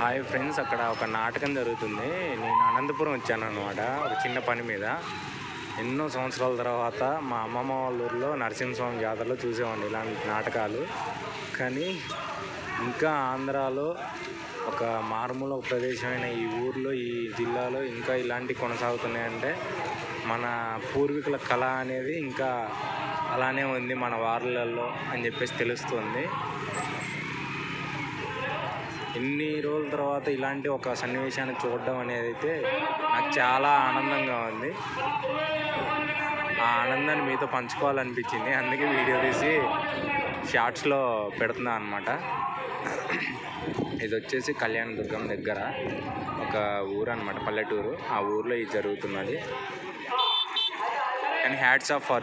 Hi friends, అక్కడ ఒక నాటకం జరుగుతుంది. నేను అనంతపురం వచ్చాను అనమాట, ఒక చిన్న పని మీద. ఎన్నో సంవత్సరాల తర్వాత మా అమ్మమ్మ వాళ్ళ ఊరిలో నరసింహస్వామి జాతరలో చూసేవాడిని ఇలాంటి నాటకాలు. కానీ ఇంకా ఆంధ్రాలో ఒక మారుమూల ప్రదేశమైన ఈ ఊర్లో, ఈ జిల్లాలో ఇంకా ఇలాంటివి కొనసాగుతున్నాయంటే మన పూర్వీకుల కళ అనేది ఇంకా అలానే ఉంది మన వార్లలో అని చెప్పేసి తెలుస్తుంది. ఎన్ని రోజుల తర్వాత ఇలాంటి ఒక సన్నివేశాన్ని చూడడం అనేది అయితే నాకు చాలా ఆనందంగా ఉంది. ఆ ఆనందాన్ని మీతో పంచుకోవాలనిపించింది, అందుకే వీడియో తీసి షార్ట్స్లో పెడుతున్నా అనమాట. ఇది వచ్చేసి కళ్యాణదుర్గం దగ్గర ఒక ఊరు అనమాట, పల్లెటూరు. ఆ ఊర్లో ఇది జరుగుతున్నది. And hats off for